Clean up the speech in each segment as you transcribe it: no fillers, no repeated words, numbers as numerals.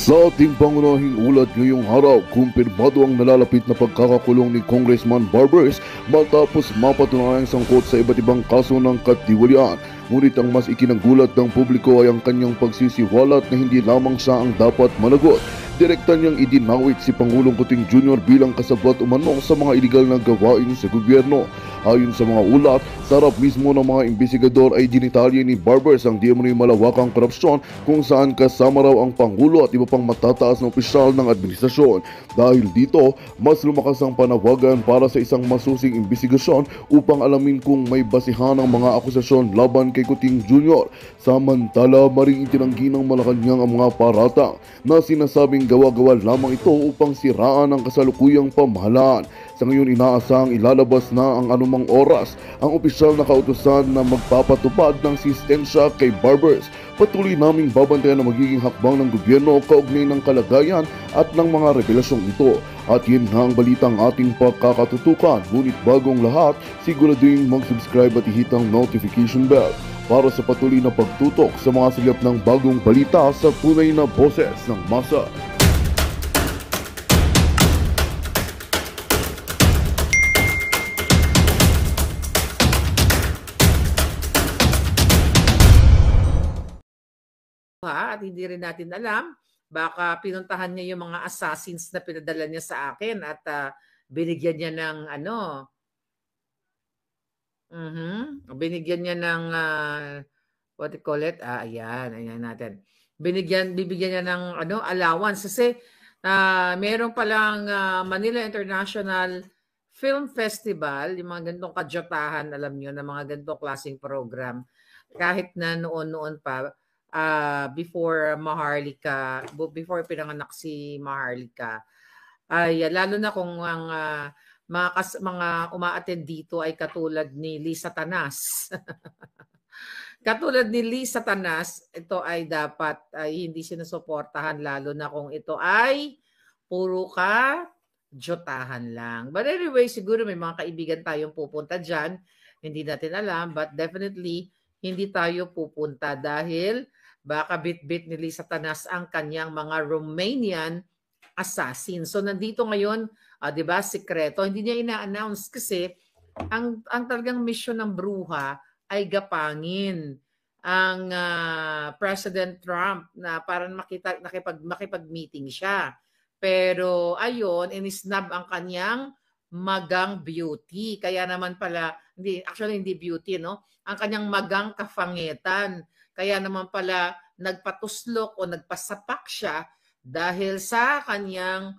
Sa ating pangunahing ulat ngayong araw, kumpirmado ang nalalapit na pagkakakulong ni Congressman Barbers matapos mapatunayang sangkot sa iba't ibang kaso ng katiwalian. Ngunit ang mas ikinagulat ng publiko ay ang kanyang pagsisiwalat na hindi lamang siya ang dapat managot. Direkta niyang idinawit si Pangulong Kuting Jr. bilang kasabat umano sa mga iligal na gawain sa gobyerno. Ayon sa mga ulat, sa harap mismo ng mga imbestigador ay dinitalye ni Barbers ang di umano'y malawakang korupsyon kung saan kasama raw ang Pangulo at iba pang matataas na opisyal ng administrasyon. Dahil dito, mas lumakas ang panawagan para sa isang masusing imbestigasyon upang alamin kung may basihan ang mga akusasyon laban kay Kuting Jr. Samantala, maring itinanggi ng Malacanang ang mga paratang na sinasabing gawa-gawa lamang ito upang siraan ang kasalukuyang pamahalaan. Sa ngayon, inaasahang ilalabas na ang anumang oras ang opisyal na kautusan na magpapatupad ng sistensya kay Barbers. Patuloy naming babantayan ang magiging hakbang ng gobyerno kaugnay ng kalagayan at ng mga revelasyong ito. At yun na ang balitang ating pagkakatutukan. Ngunit bagong lahat, siguraduhin mag-subscribe at ihit ang notification bell para sa patuloy na pagtutok sa mga silip ng bagong balita sa tunay na boses ng masa. At hindi rin natin alam, baka pinuntahan niya yung mga assassins na pinadala niya sa akin at binigyan niya ng binigyan niya ng what do you call it? Ayan natin. Bibigyan niya ng allowance kasi meron palang Manila International Film Festival, yung mga ganitong kadyotahan, alam niyo, na mga ganitong klaseng program. Kahit na noon pa, before Maharlika, before pinanganak si Maharlika, ay lalo na kung ang mga uma-attend dito ay katulad ni Lisa Tanas. Katulad ni Lisa Tanas, ito ay dapat ay hindi sinusuportahan, lalo na kung ito ay puro jotahan lang. But anyway, siguro may mga kaibigan tayong pupunta dyan. Hindi natin alam, but definitely hindi tayo pupunta dahil baka bit-bit ni Lisa Tanas ang kanyang mga Romanian assassin. So nandito ngayon, 'di ba, sikreto. Hindi niya ina-announce kasi ang talagang mission ng bruha ay gapangin ang President Trump na parang makipag-meeting siya. Pero ayun, inisnab ang kanyang magang beauty. Kaya naman pala, hindi beauty, no? Ang kanyang magang kafangitan. Kaya naman pala nagpatuslok o nagpasapak siya dahil sa kanyang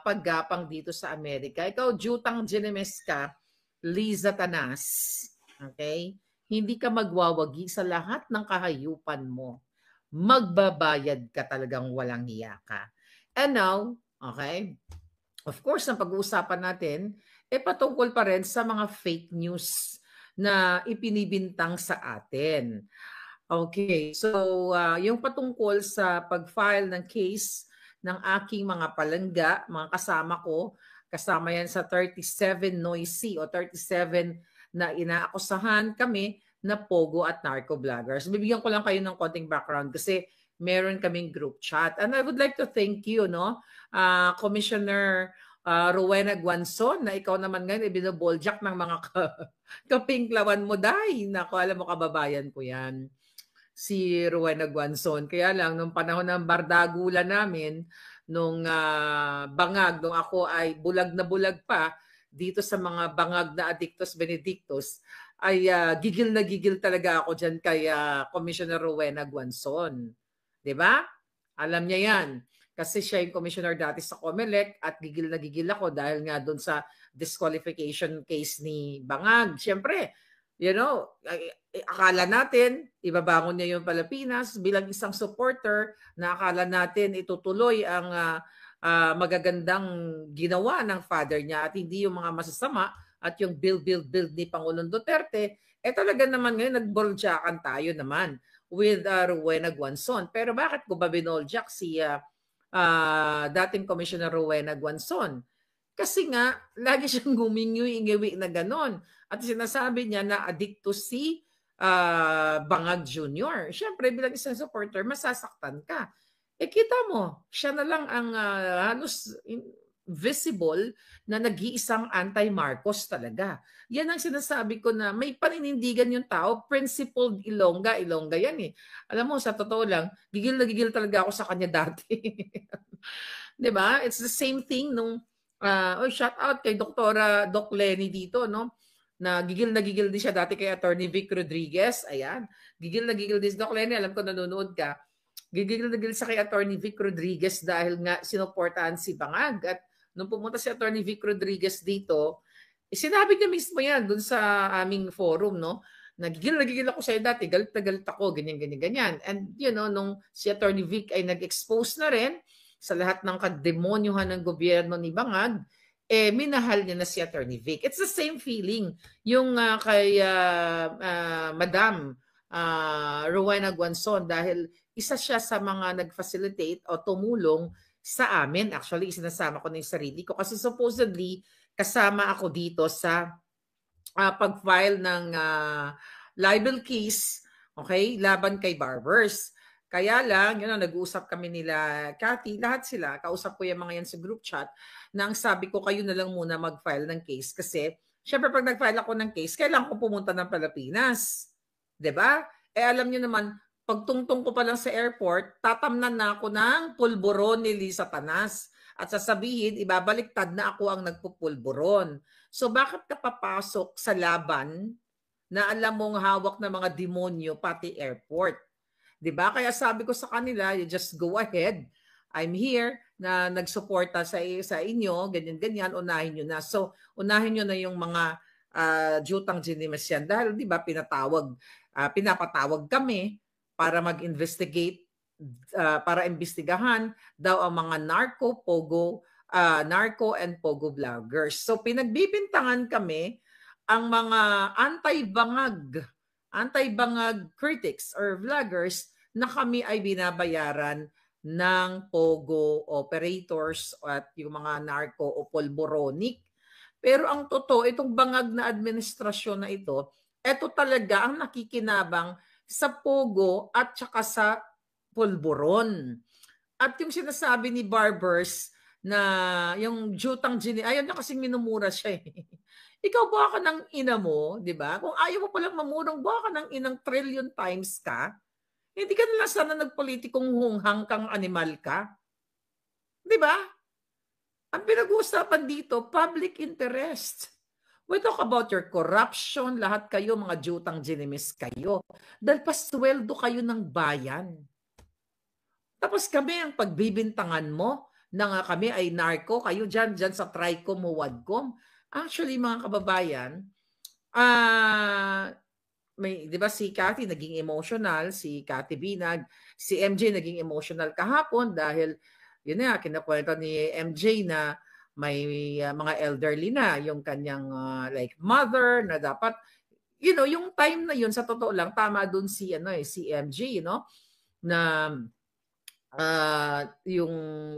paggapang dito sa Amerika. Ikaw, Jutang Ginemes ka, Liza Tanas. Okay? Hindi ka magwawagi sa lahat ng kahayupan mo. Magbabayad ka, talagang walang hiya ka. And now, okay, of course, ang pag-uusapan natin, patungkol pa rin sa mga fake news na ipinibintang sa atin. Okay, so yung patungkol sa pag-file ng case ng aking mga palangga, mga kasama ko, kasama yan sa 37 noisy o 37 na inaakusahan kami na pogo at narco vloggers. Bibigyan ko lang kayo ng konting background kasi meron kaming group chat. And I would like to thank you, Commissioner Rowena Guanzon, na ikaw naman ngayon ibinoboljak ng mga kapinklawan mo, dahil nako, alam mo, kababayan ko yan, si Rowena Guanzon. Kaya lang, nung panahon ng bardagula namin, nung bangag, nung ako ay bulag na bulag pa, dito sa mga bangag na Addictus Benedictus, ay gigil na gigil talaga ako dyan kay Commissioner Rowena Guanzon. Diba? Alam niya yan. Kasi siya yung commissioner dati sa COMELEC at gigil na gigil ako dahil nga doon sa disqualification case ni Bangag. Siyempre, akala natin, ibabangon niya yung Pilipinas bilang isang supporter na akala natin itutuloy ang magagandang ginawa ng father niya at hindi yung mga masasama at yung build ni Pangulong Duterte. Talaga naman ngayon nagboldyakan tayo naman with Rowena Guanzon. Pero bakit ko ba binoldyak si dating Commissioner Rowena Guanzon? Kasi nga, lagi siyang gumingi-ingiwi na ganon. At sinasabi niya na adikto si Bangag Jr. Siyempre, bilang isang supporter, masasaktan ka. kita mo, siya na lang ang halos visible na nag-iisang anti-Marcos talaga. Yan ang sinasabi ko na may paninindigan yung tao, principled Ilongga, Ilongga yan eh. Alam mo, sa totoo lang, gigil na gigil talaga ako sa kanya dati. 'Di ba? It's the same thing nung shout out kay Doktora Doc Lenny dito, no? Na gigil din siya dati kay Attorney Vic Rodriguez. Ayan. Gigil na gigil din si Doc Lenny. Alam ko nanonood ka. Gigil na gigil sa kay Attorney Vic Rodriguez dahil nga sinuportahan si Bangag. At nung pumunta si Attorney Vic Rodriguez dito, sinabi niya mismo yan dun sa aming forum, no? Na gigil ako sa'yo dati, galit na galit ako, ganyan, ganyan, ganyan. And, nung si Attorney Vic ay nag-expose na rin sa lahat ng kademonyuhan ng gobyerno ni Bangag, minahal niya na si Attorney Vic. It's the same feeling yung kay Madam Rowena Guanzon dahil isa siya sa mga nag-facilitate o tumulong sa amin. Actually, isinasama ko na yung sarili ko kasi supposedly kasama ako dito sa pag-file ng libel case, okay, laban kay Barbers. Kaya lang, nag-uusap kami nila, Cathy, lahat sila, kausap ko yung mga yan sa group chat, na ang sabi ko, kayo na lang muna mag-file ng case. Kasi, syempre pag nag-file ako ng case, kailangan ko pumunta ng Pilipinas. 'Di ba? Alam niyo naman, pagtungtong ko pa lang sa airport, tatamnan na ako ng pulburon ni Lisa Tanas. At sasabihin, ibabaliktad na ako ang nagpupulburon. So, bakit ka papasok sa laban na alam mong hawak ng mga demonyo pati airport? 'Di ba? Kaya sabi ko sa kanila, you just go ahead. I'm here na nagsuporta sa inyo, ganyan-ganyan, unahin nyo na. So, unahin nyo na yung mga jutang ginimas yan. Dahil, di ba, pinapatawag kami para mag-investigate, para imbestigahan daw ang mga narco and pogo vloggers. So, pinagbibintangan kami ang mga anti-bangag critics or vloggers na kami ay binabayaran ng pogo operators at yung mga narco o polboronic. Pero ang totoo, itong bangag na administrasyon na ito talaga ang nakikinabang sa pogo at saka sa polboron. At yung sinasabi ni Barbers na yung jutang ayun na kasing minumura siya eh. Ikaw ba ka ng ina mo, di ba? Kung ayaw mo palang mamurang, ba ka ng inang trillion times ka? Hindi ka na sana nagpolitikong hunghang kang animal ka? Di ba? Ang pinag-uusapan dito, public interest. We talk about your corruption, lahat kayo, mga jutang ginimis kayo. Dahil pasweldo kayo ng bayan. Tapos kami ang pagbibintangan mo na nga kami ay narco, kayo dyan sa Tricom o Wadcom. Actually, mga kababayan, di ba si Cathy naging emotional, si Cathy Binag, si MJ naging emotional kahapon dahil yun na, kinakwento ni MJ na may mga elderly na yung kanyang like mother na dapat, yung time na yun, sa totoo lang, tama dun si MJ, na yung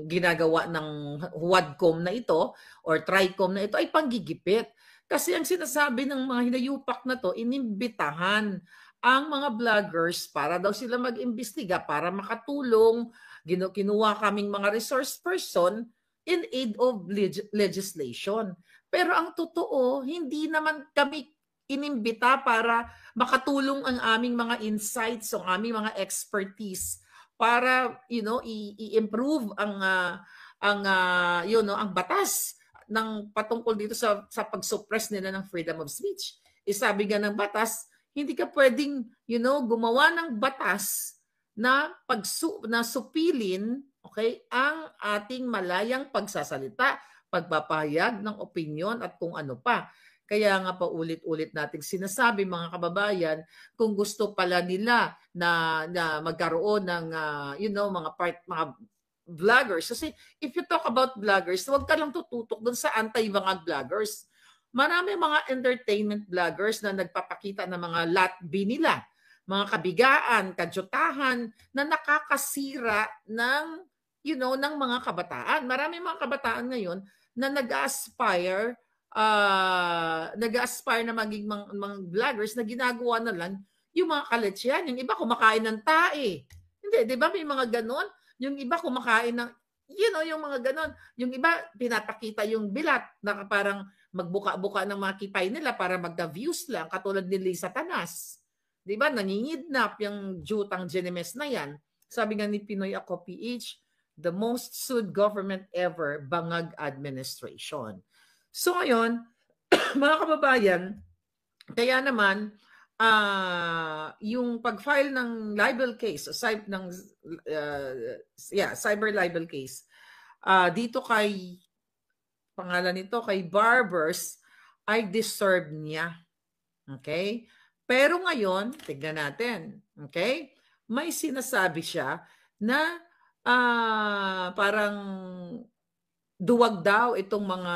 ginagawa ng Wadcom na ito or Tricom na ito ay panggigipit. Kasi ang sinasabi ng mga hinayupak na to, inimbitahan ang mga vloggers para daw sila mag-imbestiga, para makatulong. Kinuha kaming mga resource person in aid of legislation. Pero ang totoo, hindi naman kami inimbita para makatulong ang aming mga insights, ang aming mga expertise para i-improve ang batas ng patungkol dito sa pag-suppress nila ng freedom of speech. Sabi nga ng batas, hindi ka pwedeng gumawa ng batas na supilin ang ating malayang pagsasalita, pagpapahayag ng opinyon at kung ano pa. Kaya nga pa ulit-ulit nating sinasabi, mga kababayan, kung gusto pala nila na magkaroon ng mga vloggers. Kasi if you talk about vloggers, huwag ka lang tututok doon sa anti-bangag vloggers. Marami mga entertainment vloggers na nagpapakita ng mga latbi nila, mga kabigaan, kadyutahan na nakakasira ng ng mga kabataan. Marami mga kabataan ngayon na nag-aspire na maging mga vloggers na ginagawa na lang yung mga kaletsyan. Yung iba kumakain ng tae. Hindi, di ba may mga ganon? Yung iba kumakain ng, yung mga ganon. Yung iba, pinapakita yung bilat na parang magbuka-buka ng mga kipay nila para magka-views lang, katulad ni Lisa Tanas. Di ba? Nangingidnap yung Jutang Ginemes na yan. Sabi nga ni Pinoy Ako PH, the most sued government ever, Bangag administration. So ngayon, mga kababayan, kaya naman, yung pag-file ng libel case, cyber libel case, dito kay, pangalan nito, kay Barbers, ay deserve niya. Okay? Pero ngayon, tignan natin. Okay? May sinasabi siya na parang duwag daw itong mga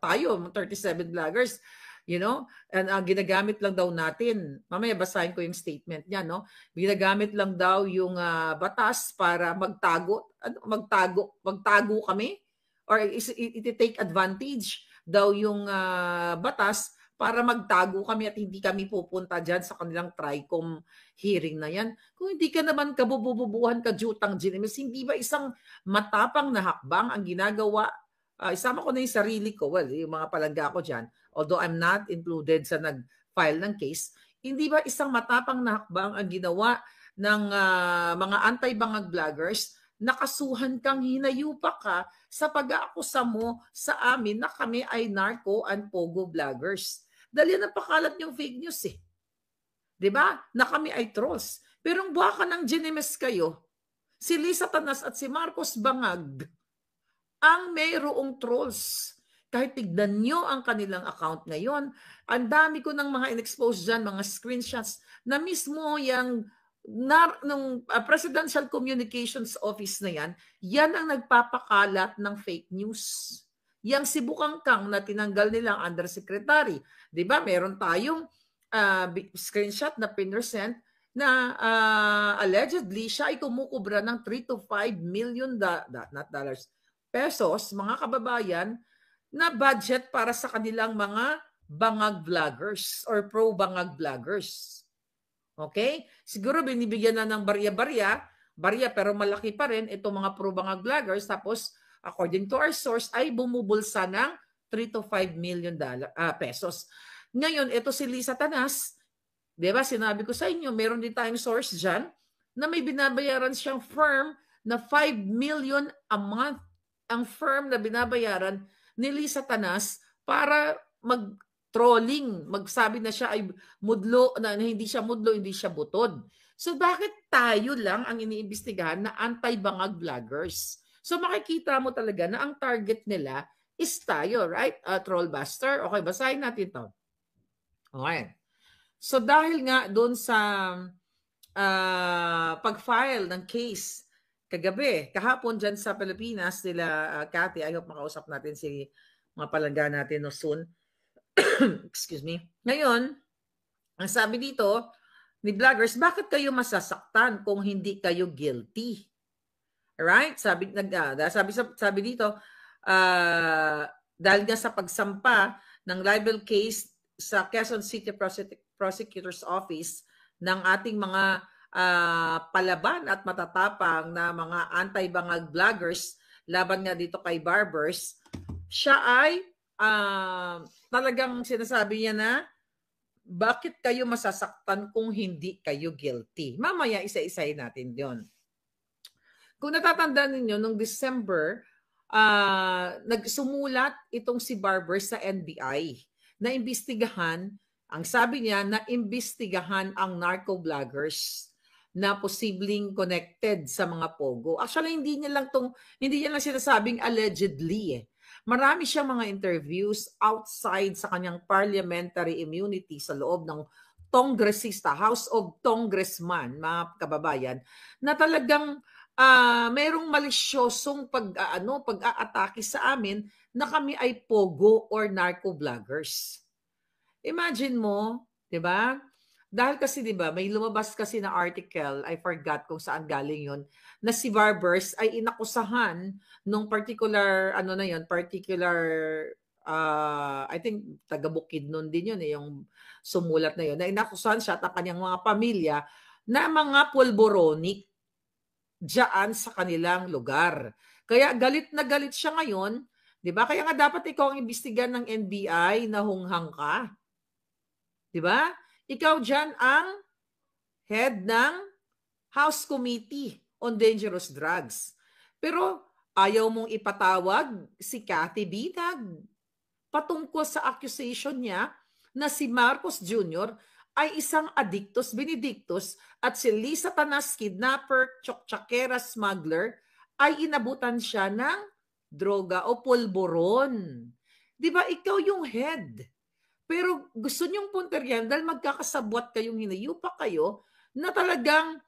tayo, 37 vloggers, and ginagamit lang daw natin. Mamaya basahin ko yung statement niya, no? Ginagamit lang daw yung batas para magtago kami or i-take advantage daw yung batas para magtago kami at hindi kami pupunta dyan sa kanilang TRICOM hearing na yan. Kung hindi ka naman kabubububuhan ka Jutang Ginemes, hindi ba isang matapang na hakbang ang ginagawa? Isama ko na yung sarili ko, yung mga palangga ko dyan, although I'm not included sa nag-file ng case, hindi ba isang matapang na hakbang ang ginawa ng mga anti-bangag vloggers? Nakasuhan kang hinayupa ka sa pag-aakusa mo sa amin na kami ay narco and pogo vloggers. Dahil yan ang pakalat yung fake news eh. Diba? Na kami ay trolls. Pero ang buha ka ng Ginemes kayo, si Lisa Tanas at si Marcos Bangag, ang mayroong trolls. Kahit tignan nyo ang kanilang account ngayon, ang dami ko ng mga in-expose dyan, mga screenshots, na mismo yung nung Presidential Communications Office na yan ang nagpapakalat ng fake news. Yang si Bukangkang na tinanggal nilang undersecretary. Di ba? Meron tayong screenshot na pinersent na allegedly siya ay kumukubra ng 3 to 5 million pesos, mga kababayan, na budget para sa kanilang mga bangag vloggers or pro-bangag vloggers. Okay? Siguro binibigyan na ng barya pero malaki pa rin itong mga pro-bangag vloggers, tapos according to our source ay bumubulsa ng 3 to 5 million pesos. Ngayon, ito si Lisa Tanas, di ba, sinabi ko sa inyo, meron din tayong source dyan na may binabayaran siyang firm na 5 million a month. Ang firm na binabayaran ni Lisa Tanas para mag-trolling, magsabi na siya ay mudlo, na hindi siya mudlo, hindi siya butod. So bakit tayo lang ang iniimbestigahan na anti-bangag vloggers? So makikita mo talaga na ang target nila is tayo, right? Trollbuster. Okay, basahin natin to. Okay. So dahil nga doon sa pag-file ng case kagabi, kahapon dyan sa Pilipinas, nila Cathy, I hope makausap natin si mga palangga natin no soon. Excuse me. Ngayon, ang sabi dito ni vloggers, bakit kayo masasaktan kung hindi kayo guilty? Right? Sabi dito, dahil nga sa pagsampa ng libel case sa Quezon City Prosecutor's Office ng ating mga palaban at matatapang na mga anti-bangag vloggers laban nga dito kay Barbers, siya ay talagang sinasabi niya na bakit kayo masasaktan kung hindi kayo guilty? Mamaya isa-isahin natin yon. Kung natatandaan ninyo, noong December, nagsumulat itong si Barbers sa NBI na imbestigahan, ang sabi niya na imbestigahan ang narco vloggers na posibleng connected sa mga pogo. Actually, hindi niya lang sinasabing allegedly eh. Marami siyang mga interviews outside sa kanyang parliamentary immunity sa loob ng Congressista, House of Congressman, mga kababayan, na talagang mayroong malisyosong pag-aatake sa amin na kami ay pogo or narco vloggers. Imagine mo, 'di ba? Dahil kasi 'di ba, may lumabas kasi na article, I forgot kung saan galing 'yon, na si Barbers ay inakusahan nung particular I think taga Bukidnon din 'yon yung sumulat na 'yon. Na inakusahan siya at ang kanyang mga pamilya na mga pulboronic. diyan sa kanilang lugar. Kaya galit na galit siya ngayon, 'di ba? Kaya nga dapat ikaw ang imbestigahan ng NBI, nahunghang ka, 'di ba? Ikaw diyan ang head ng House Committee on Dangerous Drugs. Pero ayaw mong ipatawag si Cathy Binag patungkol sa accusation niya na si Marcos Jr. ay isang addictus benedictus at si Lisa Tanas, kidnapper, tsakera smuggler, ay inabutan siya ng droga o pulburon. Di ba, ikaw yung head. Pero gusto niyong punterian dahil magkakasabwat kayong hinayupa kayo na talagang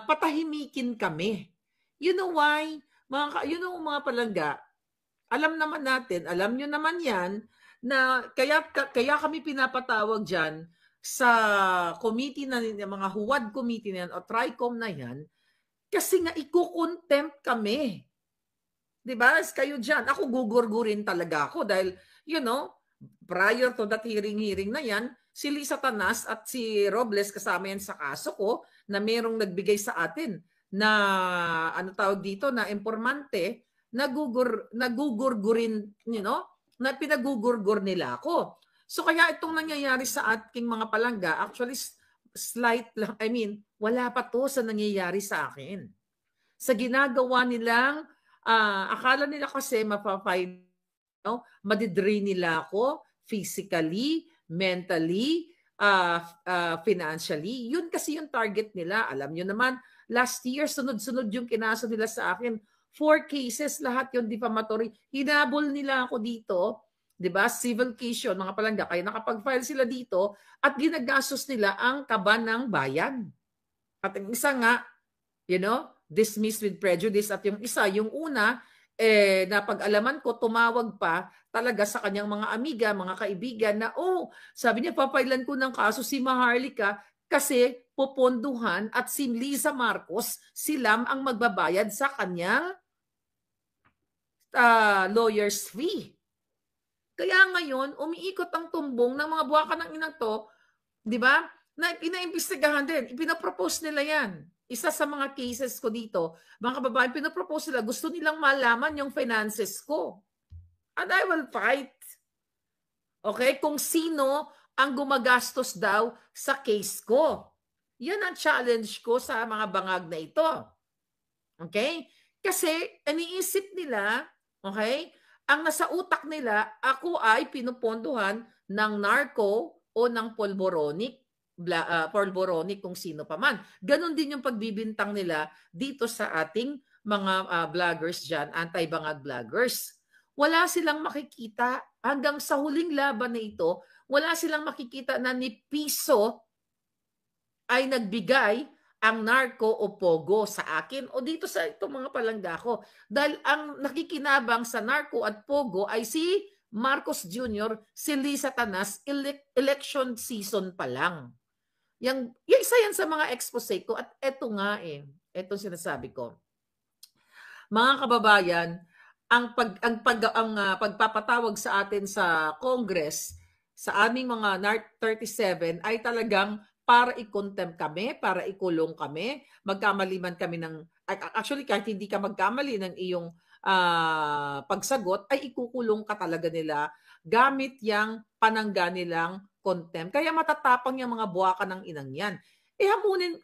patahimikin kami. You know why? Mga palangga, alam naman natin, alam nyo naman yan, na kaya kami pinapatawag dyan sa committee na mga huwad committee na yan o TRICOM na yan, kasi nga iko-contempt kami. Diba? Kayo dyan, ako gugurgurin talaga ako dahil, prior to that hearing na yan, si Lisa Tanas at si Robles kasama yan sa kaso ko na merong nagbigay sa atin na na impormante, nagugurgurin, na pinagugurgur nila ako. So kaya itong nangyayari sa ating mga palangga, actually slight lang, wala pa to sa nangyayari sa akin. Sa ginagawa nilang, akala nila kasi mapapay, madidrain nila ako physically, mentally, financially. Yun kasi yung target nila. Alam nyo naman, last year, sunod-sunod yung kinaso nila sa akin. 4 cases, lahat yung defamatory. Hinabol nila ako dito, di ba? Civil case yun, mga palangga. Kaya nakapag-file sila dito at ginagastos nila ang kaba ng bayan. At yung isa nga, dismissed with prejudice. At yung isa, yung una, napag-alaman ko, tumawag pa talaga sa kanyang mga amiga, mga kaibigan na, sabi niya, papailan ko ng kaso si Maharlika kasi puponduhan at si Lisa Marcos, silam ang magbabayad sa kanyang lawyer's fee. Kaya ngayon, umiikot ang tumbong ng mga buwaka ng inang to, di ba? Na pinaimbestigahan din. Ipinapropose nila yan. Isa sa mga cases ko dito, mga kababayan, pinapropose nila, gusto nilang malaman yung finances ko. And I will fight. Okay? Kung sino ang gumagastos daw sa case ko. Yan ang challenge ko sa mga bangag na ito. Okay? Kasi, iniisip nila, okay, ang nasa utak nila, ako ay pinupondohan ng narco o ng polboronic kung sino pa man. Ganon din yung pagbibintang nila dito sa ating mga vloggers dyan, anti-bangag vloggers. Wala silang makikita hanggang sa huling laban na ito, wala silang makikita na ni piso ay nagbigay ang narco o pogo sa akin o dito sa itong mga palangga ko. Dahil ang nakikinabang sa narco at pogo ay si Marcos Jr., si Lisa Tanas, election season pa lang. Yung isa yan sa mga expose ko at eto nga etong sinasabi ko. Mga kababayan, ang pagpapatawag sa atin sa Congress sa aming mga NARC 37 ay talagang para i-contempt kami, para ikulong kami, magkamaliman kami ng actually kahit hindi ka magkamali ng iyong pagsagot ay ikukulong ka talaga nila gamit yang panangga nilang contempt. Kaya matatapang yung mga buwaka ng inang yan. Hamunin,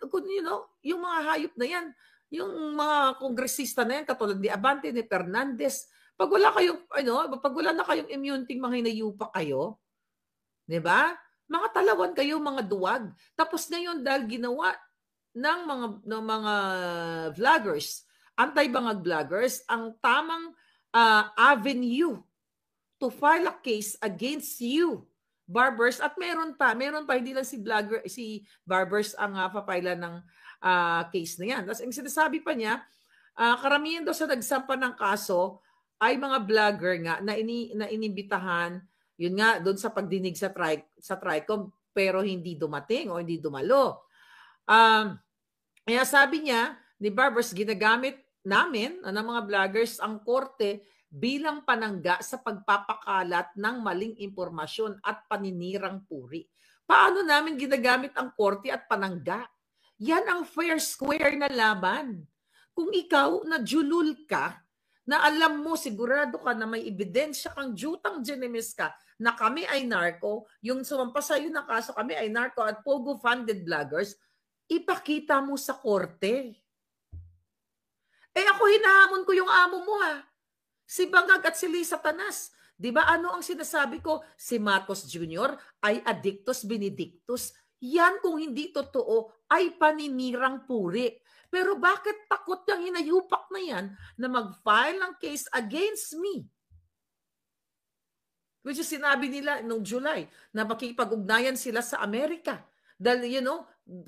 yung mga hayop na yan, yung mga kongresista na yan, katulad ni Abante, ni Fernandez, pag wala na kayong immunity, mga hinayupa kayo, di ba? Mga talawan kayo, mga duwag. Tapos ngayon, dahil ginawa ng mga vloggers, anti-bangag vloggers, ang tamang avenue to file a case against you, Barbers, at meron pa, hindi lang si Barbers ang papailan ng case na yan. Tapos ang sinasabi pa niya, karamihan daw sa nagsampa ng kaso ay mga vlogger nga na inimbitahan, yun nga, doon sa pagdinig sa TRICOM, pero hindi dumating o hindi dumalo. Kaya sabi niya, ni Barbers, ginagamit namin ng mga vloggers ang korte bilang panangga sa pagpapakalat ng maling impormasyon at paninirang puri. Paano namin ginagamit ang korte at panangga? Yan ang fair square na laban. Kung ikaw na julul ka, na alam mo, sigurado ka na may ebidensya kang jutang genimis ka na kami ay narco, yung sumampas sa'yo na kaso kami ay narco at Pogo-funded vloggers, ipakita mo sa korte. Eh ako hinahamon ko yung amo mo ha. Si Bangag at si Lisa Tanas. Di ba ano ang sinasabi ko? Si Matos Jr. ay addictus benedictus. Yan kung hindi totoo ay paninirang puri. Pero bakit takot yung hinayupak na yan na mag-file ng case against me? Which is sinabi nila noong July na makikipag-ugnayan sila sa Amerika. Dahil,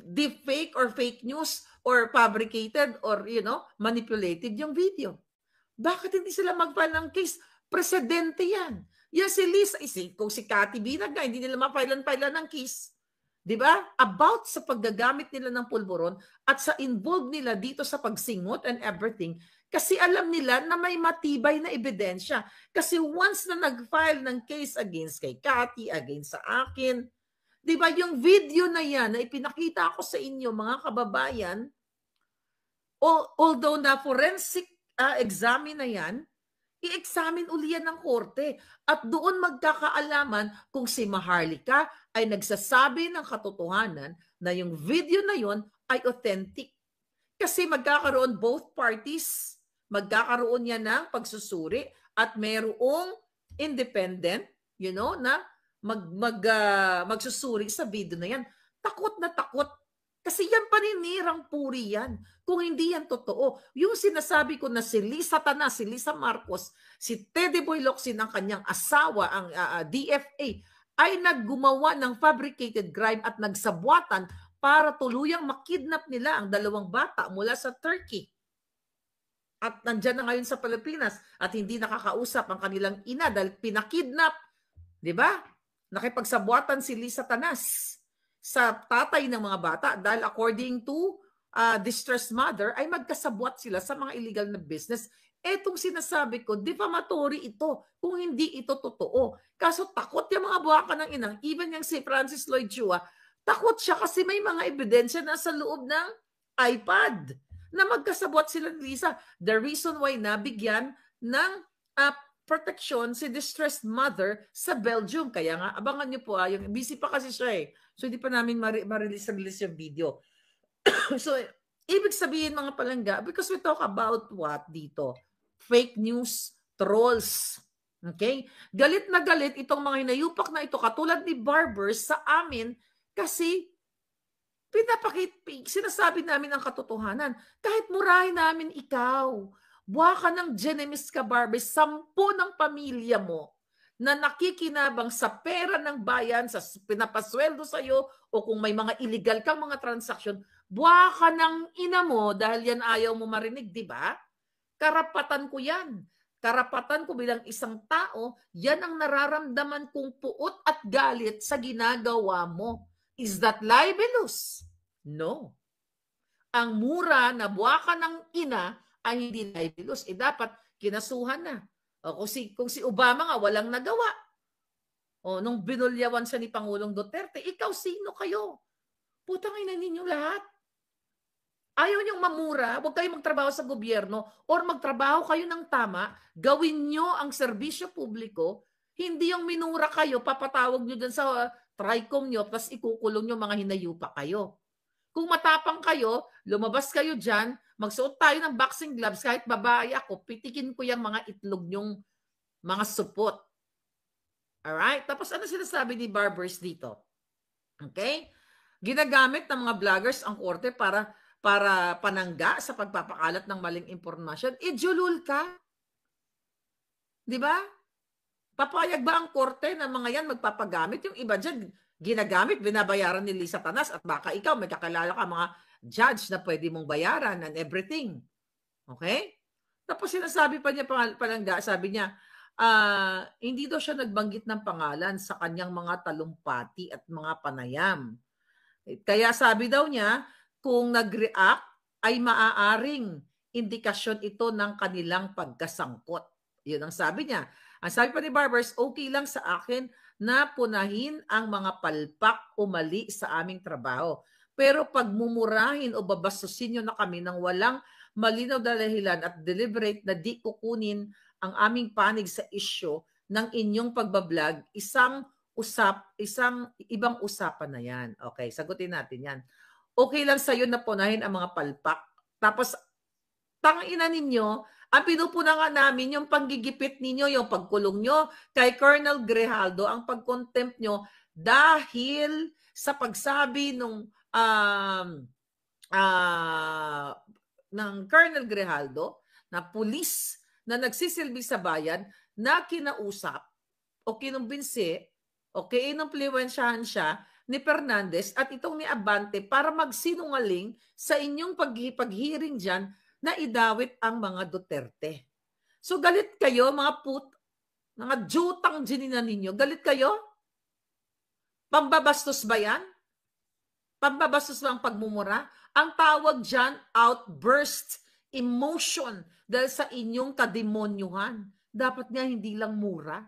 deep fake or fake news or fabricated or, manipulated yung video. Bakit hindi sila mag-file ng case? Presidente yan. Yan si Lisa, kung si Cathy Binag nga, hindi nila ma-file ng case. Diba? About sa paggagamit nila ng pulburon at sa involved nila dito sa pagsingot and everything kasi alam nila na may matibay na ebidensya. Kasi once na nag-file ng case against kay Cathy, against sa akin, diba yung video na yan na ipinakita ko sa inyo mga kababayan, although na forensic examine na yan, i-examine uli yan ng korte at doon magkakaalaman kung si Maharlika ay nagsasabi ng katotohanan na yung video na yon ay authentic. Kasi magkakaroon both parties, magkakaroon yan ng pagsusuri at mayroong independent, na magsusuri sa video na yan. Takot na takot. Kasi yan paninirang puri yan. Kung hindi yan totoo. Yung sinasabi ko na si Lisa Tanas, si Lisa Marcos, si Teddy Boy Locsin, ang kanyang asawa, ang DFA, ay naggumawa ng fabricated crime at nagsabwatan para tuluyang makidnap nila ang 2 bata mula sa Turkey. At nandyan na ngayon sa Pilipinas at hindi nakakausap ang kanilang ina dahil pinakidnap. Diba? Nakipagsabwatan si Lisa Tanas sa tatay ng mga bata dahil according to distressed mother ay magkasabwat sila sa mga illegal na business. Etong sinasabi ko, defamatory ito kung hindi ito totoo. Kaso takot yung mga buwaka ng inang, even yung si Francis Lloyd Chua, takot siya kasi may mga ebidensya na sa loob ng iPad na magkasabwat sila ni Lisa. The reason why nabigyan ng protection si distressed mother sa Belgium. Kaya nga, abangan niyo po, yung busy pa kasi siya eh. So, hindi pa namin ma-release yung video. So, ibig sabihin mga palangga, because we talk about what dito? Fake news, trolls. Okay? Galit na galit itong mga hinayupak na ito, katulad ni Barbers sa amin, kasi sinasabi namin ang katotohanan. Kahit murahin namin ikaw, buha ka ng genemis ka, Barbie, 10 ng pamilya mo na nakikinabang sa pera ng bayan, sa pinapasweldo sa'yo, o kung may mga illegal kang mga transaksyon, buha ka ng ina mo dahil yan ayaw mo marinig, di ba? Karapatan ko yan. Karapatan ko bilang isang tao, yan ang nararamdaman kong puot at galit sa ginagawa mo. Is that libelous? No. Ang mura na buha ka ng ina ay hindi libelous. Dapat kinasuhan na. O, kung si Obama nga walang nagawa. O, nung binulyawan siya ni Pangulong Duterte, ikaw sino kayo? Putang ina ninyo lahat. Ayaw niyong mamura, huwag kayong magtrabaho sa gobyerno or magtrabaho kayo ng tama, gawin niyo ang serbisyo publiko, hindi yung minura kayo, papatawag niyo dun sa TRICOM niyo, tapos ikukulong niyo mga hinayupa kayo. Kung matapang kayo, lumabas kayo dyan, magsuot tayo ng boxing gloves, kahit babae ako, pitikin ko yung mga itlog nyong mga supot. Alright? Tapos ano sinasabi ni Barbers dito? Okay? Ginagamit ng mga vloggers ang korte para panangga sa pagpapakalat ng maling impormasyon. Julul ka. Di ba? Papayag ba ang korte na mga yan magpapagamit? Yung iba dyan, ginagamit, binabayaran ni Lisa Tanas at baka ikaw, may kakilala ka mga judge na pwede mong bayaran and everything. Okay? Tapos sinasabi pa niya palangga, sabi niya, hindi daw siya nagbanggit ng pangalan sa kanyang mga talumpati at mga panayam. Kaya sabi daw niya, kung nag-react ay maaaring indikasyon ito ng kanilang pagkasangkot. Yun ang sabi niya. Ang sabi pa ni Barbers, okay lang sa akin na punahin ang mga palpak o mali sa aming trabaho. Pero pagmumurahin o babastusin nyo na kami ng walang malinaw na dahilan at deliberate na di kukunin ang aming panig sa issue ng inyong pagbablog, isang ibang usapan na yan. Okay, sagutin natin yan. Okay lang sa'yo na punahin ang mga palpak. Tapos, tangina ninyo, ang pinupuna nga namin yung panggigipit ninyo, yung pagkulong nyo kay Colonel Grijaldo, ang pagcontempt nyo dahil sa pagsabi ng Colonel Grijaldo na pulis na nagsisilbi sa bayan na kinausap o kinumbinsi o kinumpluwensyahan siya ni Fernandez at itong ni Abante para magsinungaling sa inyong paghiring dyan na idawit ang mga Duterte. So galit kayo mga jutang ginina ninyo, galit kayo? Pambabastos ba yan? Pambabastos ba ang pagmumura? Ang tawag dyan, outburst, emotion, dahil sa inyong kademonyuhan. Dapat nga hindi lang mura.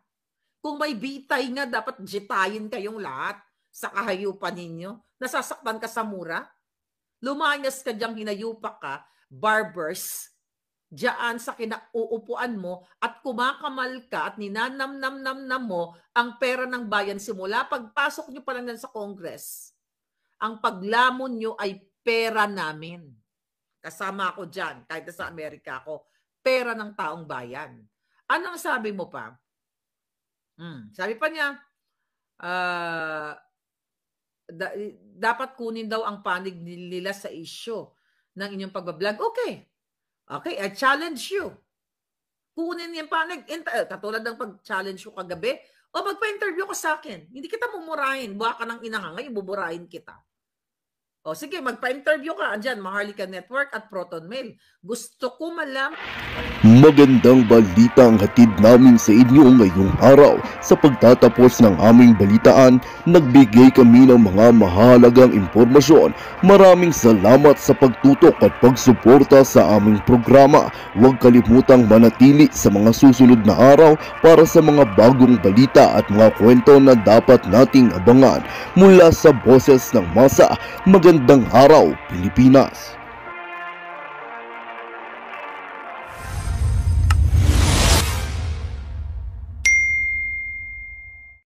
Kung may bitay nga, dapat jitayin kayong lahat sa kahayupan ninyo. Nasasaktan ka sa mura? Lumayas ka diyang hinayupak ka, barbers, diyan sa kinauupuan mo at kumakamal ka at ninanam-nam-nam mo ang pera ng bayan simula pagpasok nyo pa lang sa Congress. Ang paglamon nyo ay pera namin. Kasama ako dyan, kahit sa Amerika ako, pera ng taong bayan. Anong sabi mo pa? Sabi pa niya, dapat kunin daw ang panig nila sa issue ng inyong pagbablog. Okay, I challenge you. Kunin yung panig. Katulad ng pag-challenge ko kagabi, o magpa-interview ka sa akin. Hindi kita mumurahin. Buha ka ng inanga, ngayon buburahin kita. O sige, magpa-interview ka. Andyan, Maharlika Network at Proton Mail. Gusto ko malaman. Magandang balita ang hatid namin sa inyo ngayong araw. Sa pagtatapos ng aming balitaan, nagbigay kami ng mga mahalagang impormasyon. Maraming salamat sa pagtutok at pagsuporta sa aming programa. Huwag kalimutang manatili sa mga susunod na araw para sa mga bagong balita at mga kwento na dapat nating abangan. Mula sa Boses ng Masa, magandang araw, Pilipinas!